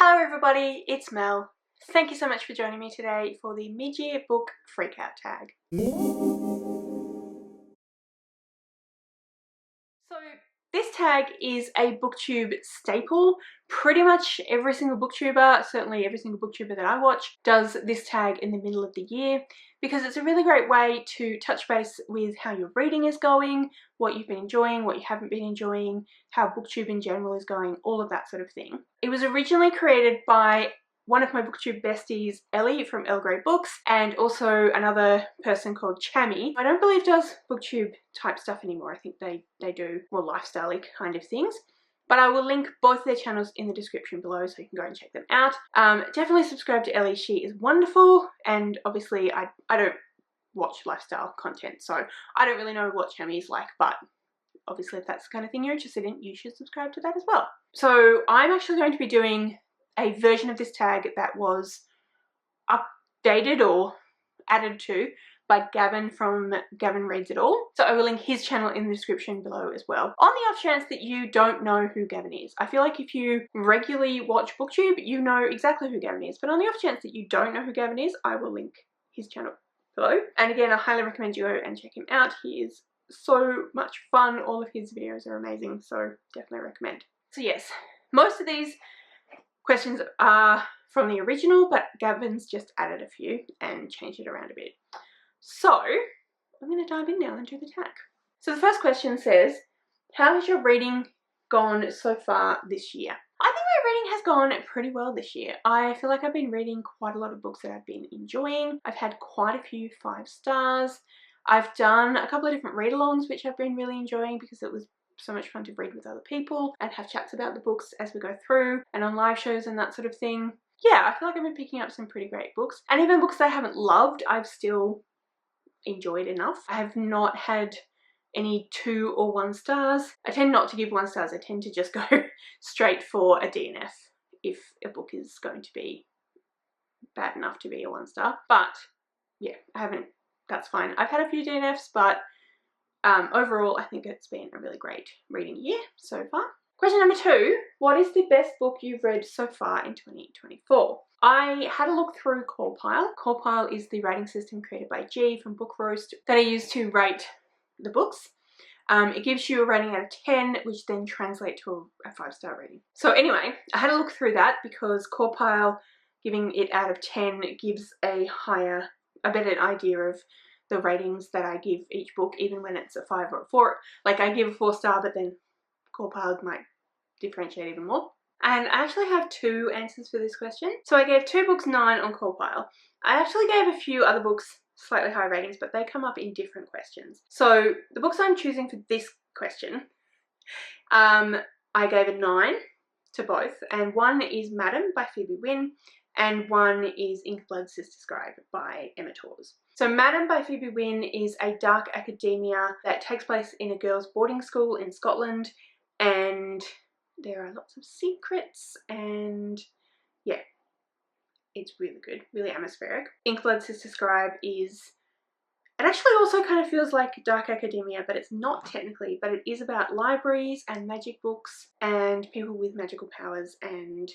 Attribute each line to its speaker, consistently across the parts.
Speaker 1: Hello everybody, it's Mel. Thank you so much for joining me today for the mid-year book freakout tag. So this tag is a BookTube staple. Pretty much every single BookTuber, certainly every single BookTuber that I watch, does this tag in the middle of the year because it's a really great way to touch base with how your reading is going, what you've been enjoying, what you haven't been enjoying, how BookTube in general is going, all of that sort of thing. It was originally created by one of my BookTube besties, Ellie from Elle Grey Books, and also another person called Chammy. I don't believe does BookTube type stuff anymore. I think they do more lifestyle-y kind of things. But I will link both their channels in the description below so you can go and check them out. Definitely subscribe to Ellie, she is wonderful, and obviously I don't watch lifestyle content, so I don't really know what Chammy is like, but obviously if that's the kind of thing you're interested in, you should subscribe to that as well. So I'm actually going to be doing a version of this tag that was updated or added to by Gavin from Gavin Reads It All. So I will link his channel in the description below as well. On the off chance that you don't know who Gavin is, I feel like if you regularly watch BookTube, you know exactly who Gavin is. But on the off chance that you don't know who Gavin is, I will link his channel below. And again, I highly recommend you go and check him out. He is so much fun. All of his videos are amazing, so definitely recommend. So yes, most of these questions are from the original, but Gavin's just added a few and changed it around a bit. So I'm going to dive in now and do the tag. So the first question says, how has your reading gone so far this year? I think my reading has gone pretty well this year. I feel like I've been reading quite a lot of books that I've been enjoying. I've had quite a few 5 stars. I've done a couple of different read-alongs which I've been really enjoying because it was so much fun to read with other people and have chats about the books as we go through and on live shows and that sort of thing. Yeah, I feel like I've been picking up some pretty great books, and even books that I haven't loved, I've still enjoyed enough. I have not had any 2 or 1 stars. I tend not to give 1 stars. I tend to just go straight for a DNF if a book is going to be bad enough to be a 1 star. But yeah, I haven't, that's fine. I've had a few DNFs, but overall I think it's been a really great reading year so far. Question number 2, what is the best book you've read so far in 2024? I had a look through Callpile. Callpile is the rating system created by G from Book Roast that I use to rate the books. It gives you a rating out of 10, which then translates to a 5-star rating. So anyway, I had a look through that because Callpile giving it out of 10 gives a better idea of the ratings that I give each book, even when it's a 5 or a 4. Like I give a 4-star, but then Callpile might differentiate even more. And I actually have 2 answers for this question. So I gave 2 books 9 on Callpile. I actually gave a few other books slightly higher ratings, but they come up in different questions. So the books I'm choosing for this question, I gave a 9 to both, and one is Madam by Phoebe Wynne, and one is Inkblood Sister Scribe by Emma Tors. So Madam by Phoebe Wynne is a dark academia that takes place in a girls' boarding school in Scotland, and there are lots of secrets, and yeah, it's really good, really atmospheric. Inkblood Sister Scribe is, it actually also kind of feels like dark academia, but it's not technically, but it is about libraries and magic books and people with magical powers, and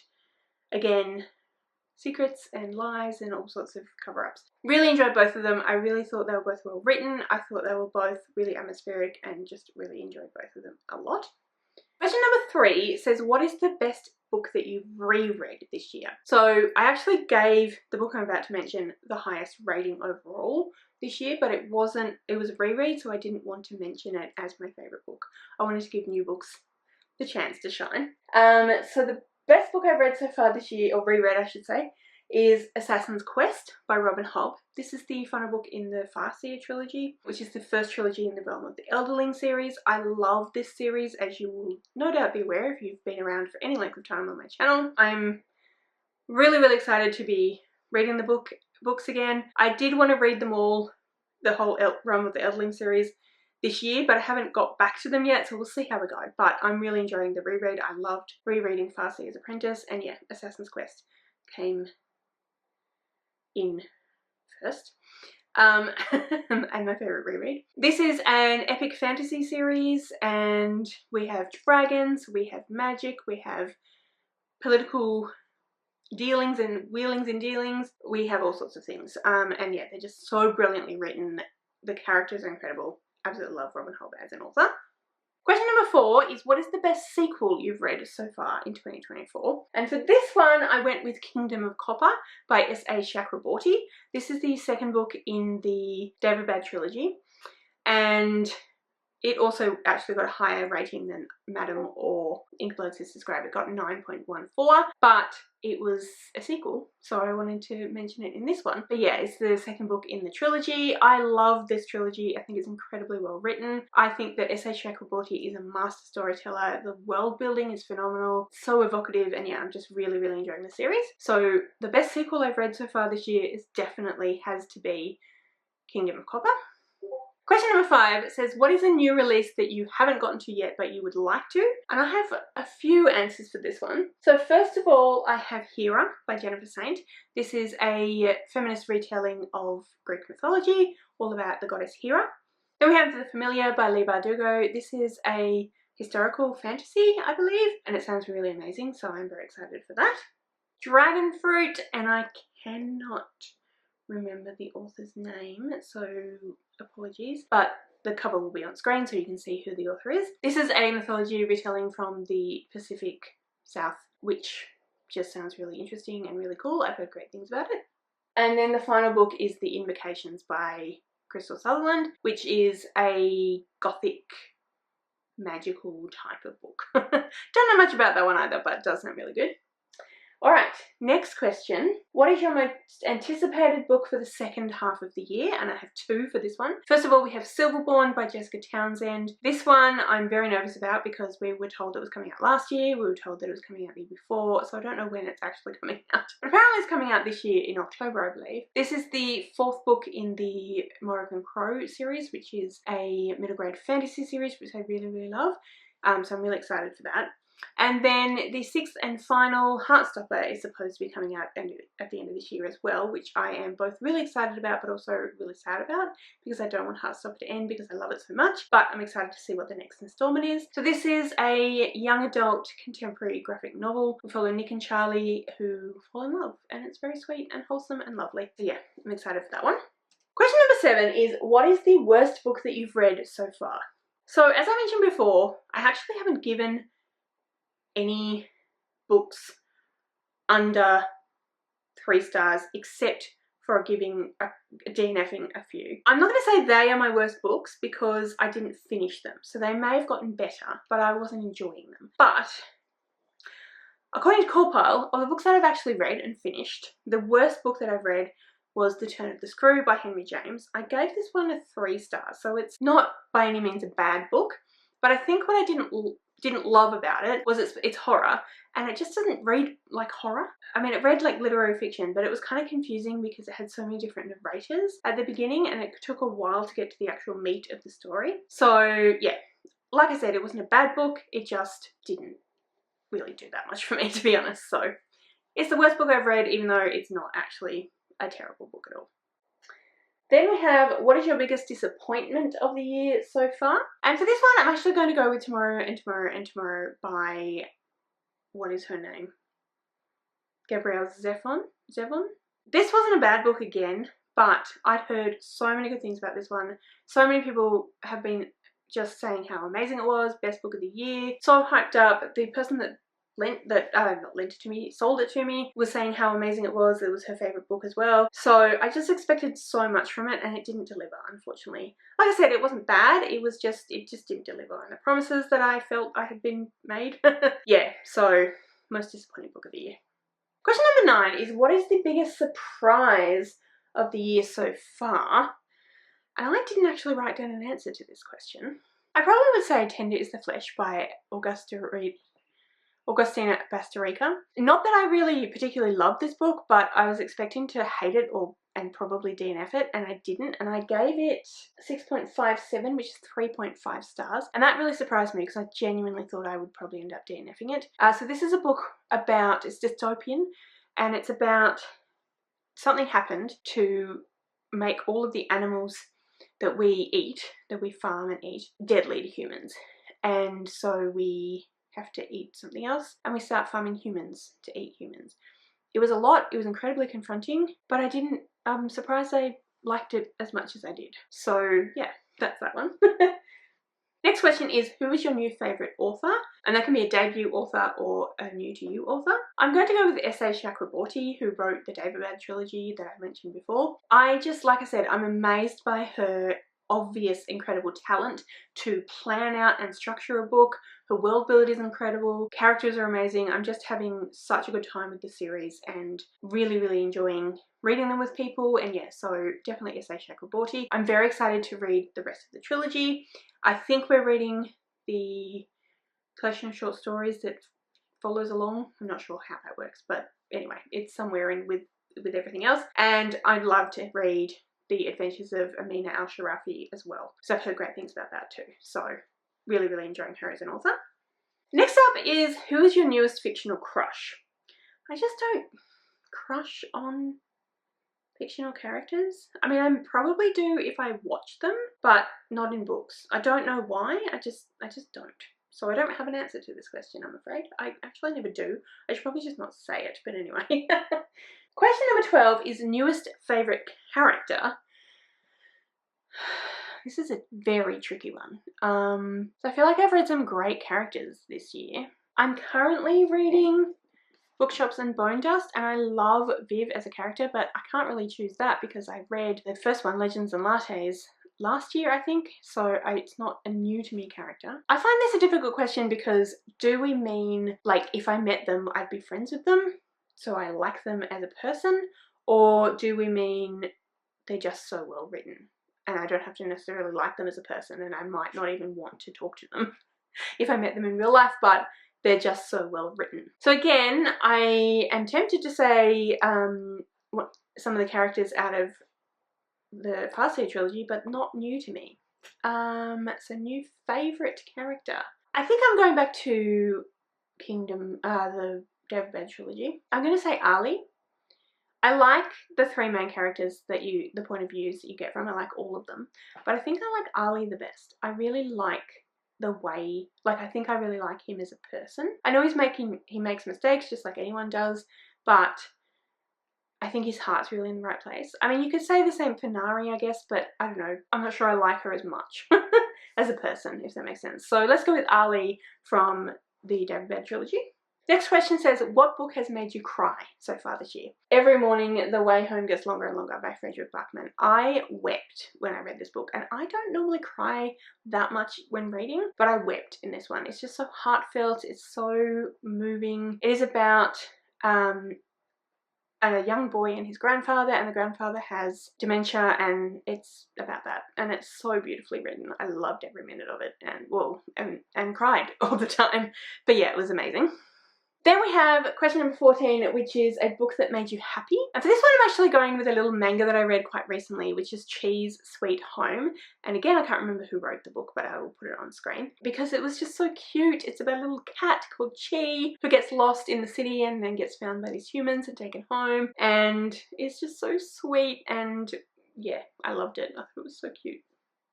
Speaker 1: again, secrets and lies and all sorts of cover-ups. Really enjoyed both of them. I really thought they were both well written. I thought they were both really atmospheric and just really enjoyed both of them a lot. Question number 3 says, what is the best book that you've reread this year? So I actually gave the book I'm about to mention the highest rating overall this year, but it was a reread, so I didn't want to mention it as my favourite book. I wanted to give new books the chance to shine. So the best book I've read so far this year, or reread I should say, is Assassin's Quest by Robin Hobb. This is the final book in the Farseer trilogy, which is the first trilogy in the Realm of the Elderling series. I love this series, as you will no doubt be aware if you've been around for any length of time on my channel. I'm really excited to be reading the books again. I did want to read them all, the whole Realm of the Elderling series, this year, but I haven't got back to them yet, so we'll see how we go. But I'm really enjoying the reread. I loved rereading Farseer's Apprentice, and yeah, Assassin's Quest came in first. And my favourite reread. This is an epic fantasy series, and we have dragons, we have magic, we have political dealings and wheelings and dealings. We have all sorts of things. And yeah, they're just so brilliantly written. The characters are incredible. Absolutely love Robin Hobb as an author. Question number 4 is, what is the best sequel you've read so far in 2024? And for this one, I went with Kingdom of Copper by S.A. Chakraborty. This is the second book in the David Bad trilogy, and it also actually got a higher rating than Madam or Inkblood Sisters Grave. It got 9.14, but it was a sequel, so I wanted to mention it in this one. But yeah, it's the second book in the trilogy. I love this trilogy. I think it's incredibly well written. I think that S.A. Chakraborty is a master storyteller. The world building is phenomenal, so evocative, and yeah, I'm just really, really enjoying the series. So the best sequel I've read so far this year is definitely has to be Kingdom of Copper. Question number 5 says, what is a new release that you haven't gotten to yet but you would like to? And I have a few answers for this one. So first of all, I have Hera by Jennifer Saint. This is a feminist retelling of Greek mythology, all about the goddess Hera. Then we have The Familiar by Leigh Bardugo. This is a historical fantasy, I believe, and it sounds really amazing, so I'm very excited for that. Dragon Fruit, and I cannot remember the author's name, so apologies, but the cover will be on screen so you can see who the author is. This is a mythology retelling from the Pacific South, which just sounds really interesting and really cool. I've heard great things about it. And then the final book is The Invocations by Crystal Sutherland, which is a gothic magical type of book. Don't know much about that one either, but it does sound really good. Alright, next question. What is your most anticipated book for the second half of the year? And I have 2 for this one. First of all, we have Silverborn by Jessica Townsend. This one I'm very nervous about because we were told it was coming out last year. We were told that it was coming out the year before, so I don't know when it's actually coming out. But apparently it's coming out this year in October, I believe. This is the 4th book in the Morrigan Crow series, which is a middle grade fantasy series, which I really, really love. So I'm really excited for that. And then the 6th and final, Heartstopper, is supposed to be coming out at the end of this year as well, which I am both really excited about but also really sad about because I don't want Heartstopper to end because I love it so much, but I'm excited to see what the next installment is. So this is a young adult contemporary graphic novel. We follow Nick and Charlie who fall in love, and it's very sweet and wholesome and lovely. So yeah, I'm excited for that one. Question number 7 is, what is the worst book that you've read so far? So as I mentioned before, I actually haven't given any books under 3 stars except for DNFing a few. I'm not going to say they are my worst books because I didn't finish them, so they may have gotten better, but I wasn't enjoying them. But according to Corpile, of the books that I've actually read and finished, the worst book that I've read was The Turn of the Screw by Henry James. I gave this one a 3 stars, so it's not by any means a bad book, but I think what I didn't love about it was it's horror, and it just doesn't read like horror. I mean, it read like literary fiction, but it was kind of confusing because it had so many different narrators at the beginning and it took a while to get to the actual meat of the story. So yeah, like I said, it wasn't a bad book, it just didn't really do that much for me, to be honest. So it's the worst book I've read, even though it's not actually a terrible book at all. Then we have, what is your biggest disappointment of the year so far? And for this one, I'm actually going to go with Tomorrow and Tomorrow and Tomorrow by, what is her name? Gabrielle Zevon? This wasn't a bad book again, but I'd heard so many good things about this one. So many people have been just saying how amazing it was, best book of the year, so hyped up. The person that sold it to me, was saying how amazing it was her favorite book as well. So I just expected so much from it and it didn't deliver, unfortunately. Like I said, it wasn't bad, it just didn't deliver on the promises that I felt I had been made. Yeah, so most disappointing book of the year. Question number 9 is, what is the biggest surprise of the year so far? And I didn't actually write down an answer to this question. I probably would say Tender is the Flesh by Augustina Bastarrica. Not that I really particularly loved this book, but I was expecting to hate it and probably DNF it, and I didn't, and I gave it 6.57, which is 3.5 stars, and that really surprised me because I genuinely thought I would probably end up DNFing it. So this is a book about, it's dystopian, and it's about something happened to make all of the animals that we eat, that we farm and eat, deadly to humans, and so we have to eat something else and we start farming humans to eat humans. It was a lot, it was incredibly confronting, but I'm surprised I liked it as much as I did. So yeah, that's that one. Next question is, who is your new favourite author? And that can be a debut author or a new to you author. I'm going to go with S.A. Chakraborty, who wrote the David trilogy that I mentioned before. Like I said, I'm amazed by her obvious incredible talent to plan out and structure a book. Her world build is incredible, characters are amazing. I'm just having such a good time with the series and really enjoying reading them with people. And yeah, so definitely S.A. Chakraborty. I'm very excited to read the rest of the trilogy. I think we're reading the collection of short stories that follows along. I'm not sure how that works, but anyway, it's somewhere in with everything else. And I'd love to read The Adventures of Amina Al-Sharafi as well, so I've heard great things about that too. So really enjoying her as an author. Next up is, who is your newest fictional crush? I just don't crush on fictional characters. I mean, I probably do if I watch them, but not in books. I don't know why, I just don't. So I don't have an answer to this question, I'm afraid. I actually never do. I should probably just not say it, but anyway. Question number 12 is newest favourite character. This is a very tricky one. So I feel like I've read some great characters this year. I'm currently reading Bookshops and Bone Dust, and I love Viv as a character, but I can't really choose that because I read the first one, Legends and Lattes, last year, I think, so it's not a new to me character. I find this a difficult question because do we mean like if I met them I'd be friends with them, so I like them as a person, or do we mean they're just so well written and I don't have to necessarily like them as a person and I might not even want to talk to them if I met them in real life, but they're just so well written. So again, I am tempted to say some of the characters out of the Farseer trilogy, but not new to me. So new favourite character. I think I'm going back to the David trilogy. I'm going to say Ali. I like the three main characters that the point of views that you get from. I like all of them, but I think I like Ali the best. I really like the way, I think I really like him as a person. I know he makes mistakes just like anyone does, but I think his heart's really in the right place. I mean, you could say the same for Nari, I guess, but I don't know. I'm not sure I like her as much as a person, if that makes sense. So let's go with Ali from the David trilogy. Next question says, what book has made you cry so far this year? Every Morning, The Way Home Gets Longer and Longer by Frederick Backman. I wept when I read this book, and I don't normally cry that much when reading, but I wept in this one. It's just so heartfelt. It's so moving. It is about a young boy and his grandfather, and the grandfather has dementia, and it's about that, and it's so beautifully written. I loved every minute of it, and cried all the time, but yeah, it was amazing. Then we have question number 14, which is a book that made you happy. And for this one, I'm actually going with a little manga that I read quite recently, which is Cheese Sweet Home. And again, I can't remember who wrote the book, but I will put it on screen because it was just so cute. It's about a little cat called Chi who gets lost in the city and then gets found by these humans and taken home. And it's just so sweet, and yeah, I loved it. I thought it was so cute.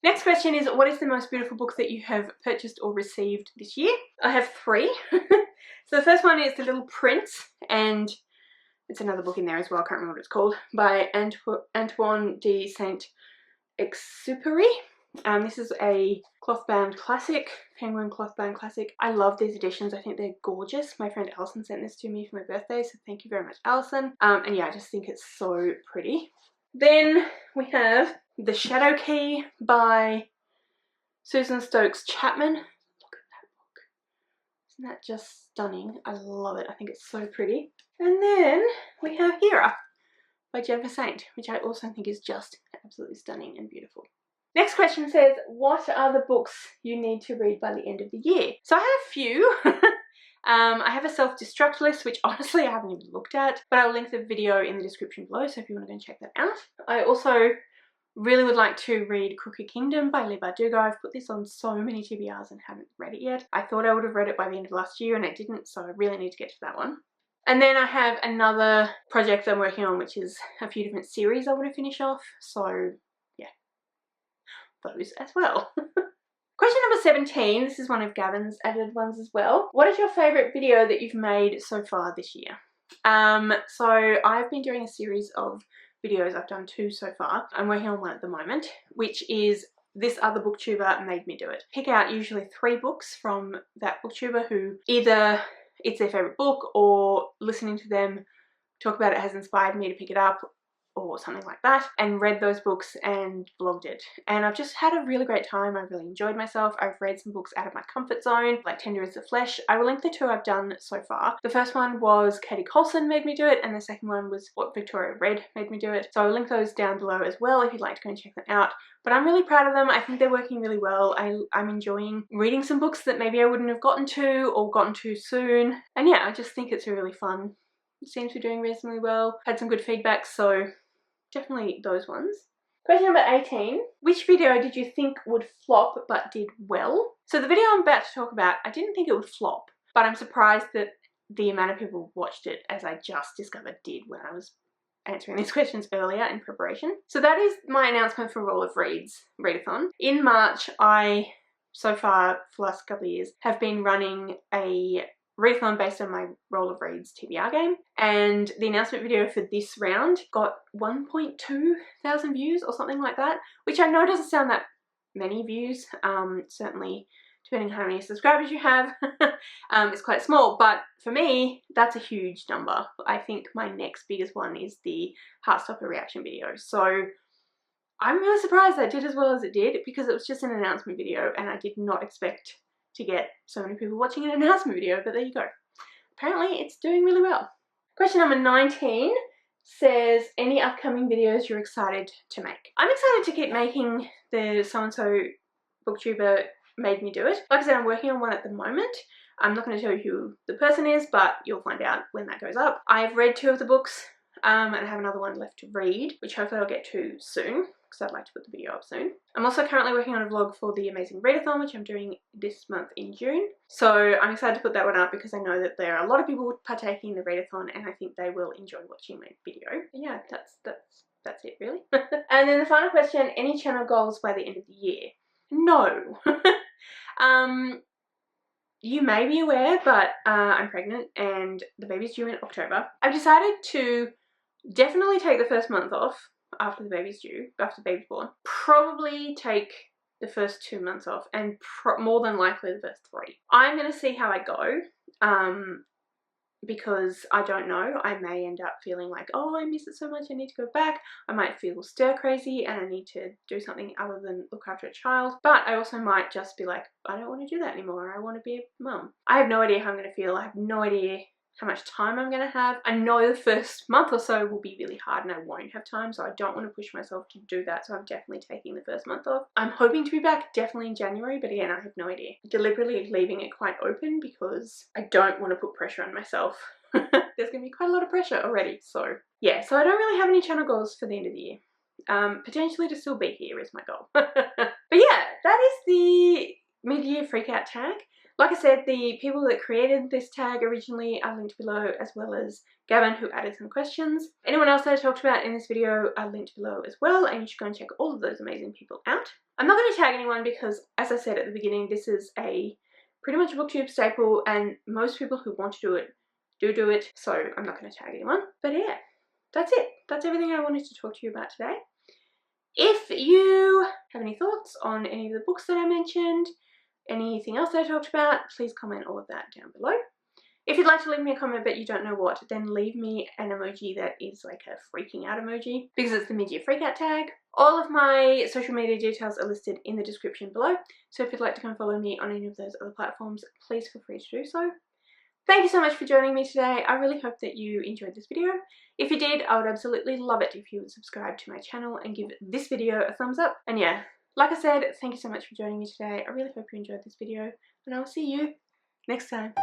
Speaker 1: Next question is, what is the most beautiful book that you have purchased or received this year? I have 3. So the first one is The Little Prince, and it's another book in there as well, I can't remember what it's called, by Antoine de Saint-Exupéry. This is a cloth-bound classic, Penguin cloth-bound classic. I love these editions, I think they're gorgeous. My friend Alison sent this to me for my birthday, so thank you very much, Alison. And yeah, I just think it's so pretty. Then we have The Shadow Key by Susan Stokes Chapman. Look at that book. Isn't that just stunning? I love it. I think it's so pretty. And then we have Hera by Jennifer Saint, which I also think is just absolutely stunning and beautiful. Next question says, what are the books you need to read by the end of the year? So I have a few. I have a self-destruct list, which honestly I haven't even looked at, but I'll link the video in the description below, so if you want to go and check that out. I also really would like to read Crooked Kingdom by Leigh Bardugo. I've put this on so many TBRs and haven't read it yet. I thought I would have read it by the end of last year and I didn't, so I really need to get to that one. And then I have another project I'm working on, which is a few different series I want to finish off, so yeah, those as well. Question number 17, this is one of Gavin's added ones as well. What is your favourite video that you've made so far this year? So I've been doing a series of videos. I've done 2 so far. I'm working on one at the moment, which is this other booktuber made me do it. Pick out usually 3 books from that booktuber who either it's their favourite book or listening to them talk about it has inspired me to pick it up or something like that, and read those books and vlogged it. And I've just had a really great time. I've really enjoyed myself. I've read some books out of my comfort zone, like Tender is the Flesh. I will link the 2 I've done so far. The first one was Katie Colson made me do it, and the second one was What Victoria Read made me do it. So I'll link those down below as well if you'd like to go and check them out. But I'm really proud of them. I think they're working really well. I'm enjoying reading some books that maybe I wouldn't have gotten to or gotten to soon. And yeah, I just think it's really fun. It seems to be doing reasonably well. Had some good feedback, so definitely those ones. Question number 18. Which video did you think would flop but did well? So the video I'm about to talk about, I didn't think it would flop, but I'm surprised that the amount of people watched it, as I just discovered did when I was answering these questions earlier in preparation. So that is my announcement for Roll of Reads readathon. In March, I, so far for the last couple of years, have been running a readathon based on my Roll of Reads TBR game, and the announcement video for this round got 1.2 thousand views or something like that, which I know doesn't sound that many views, certainly depending on how many subscribers you have. It's quite small, but for me that's a huge number. I think my next biggest one is the Heartstopper reaction video, so I'm really surprised that did as well as it did, because it was just an announcement video and I did not expect to get so many people watching an announcement video, but there you go. Apparently it's doing really well. Question number 19 says, any upcoming videos you're excited to make? I'm excited to keep making the so-and-so booktuber made me do it. Like I said, I'm working on one at the moment. I'm not going to tell you who the person is, but you'll find out when that goes up. I've read 2 of the books, and I have another one left to read, which hopefully I'll get to soon, because I'd like to put the video up soon. I'm also currently working on a vlog for the Amazing Readathon, which I'm doing this month in June. So I'm excited to put that one up because I know that there are a lot of people partaking in the Readathon and I think they will enjoy watching my video. And yeah, that's it really. And then the final question, any channel goals by the end of the year? No. You may be aware, but I'm pregnant and the baby's due in October. I've decided to definitely take the first month off after the baby's due, after the baby's born. Probably take the first 2 months off, and more than likely the first 3. I'm going to see how I go, because I don't know. I may end up feeling like, oh, I miss it so much, I need to go back. I might feel stir crazy and I need to do something other than look after a child. But I also might just be like, I don't want to do that anymore. I want to be a mum. I have no idea how I'm going to feel. I have no idea how much time I'm going to have. I know the first month or so will be really hard and I won't have time, so I don't want to push myself to do that, so I'm definitely taking the first month off. I'm hoping to be back definitely in January, but again, I have no idea. Deliberately leaving it quite open because I don't want to put pressure on myself. There's going to be quite a lot of pressure already, so yeah. So I don't really have any channel goals for the end of the year. Potentially to still be here is my goal. But yeah, that is the mid-year freakout tag. Like I said, the people that created this tag originally are linked below, as well as Gavin, who added some questions. Anyone else that I talked about in this video are linked below as well, and you should go and check all of those amazing people out. I'm not going to tag anyone because, as I said at the beginning, this is a pretty much a BookTube staple, and most people who want to do it do it, so I'm not going to tag anyone. But yeah, that's it. That's everything I wanted to talk to you about today. If you have any thoughts on any of the books that I mentioned, anything else that I talked about, please comment all of that down below. If you'd like to leave me a comment but you don't know what, then leave me an emoji that is like a freaking out emoji, because it's the mid-year freakout tag. All of my social media details are listed in the description below, so if you'd like to come follow me on any of those other platforms, please feel free to do so. Thank you so much for joining me today. I really hope that you enjoyed this video. If you did, I would absolutely love it if you would subscribe to my channel and give this video a thumbs up. And yeah, like I said, thank you so much for joining me today. I really hope you enjoyed this video, and I will see you next time.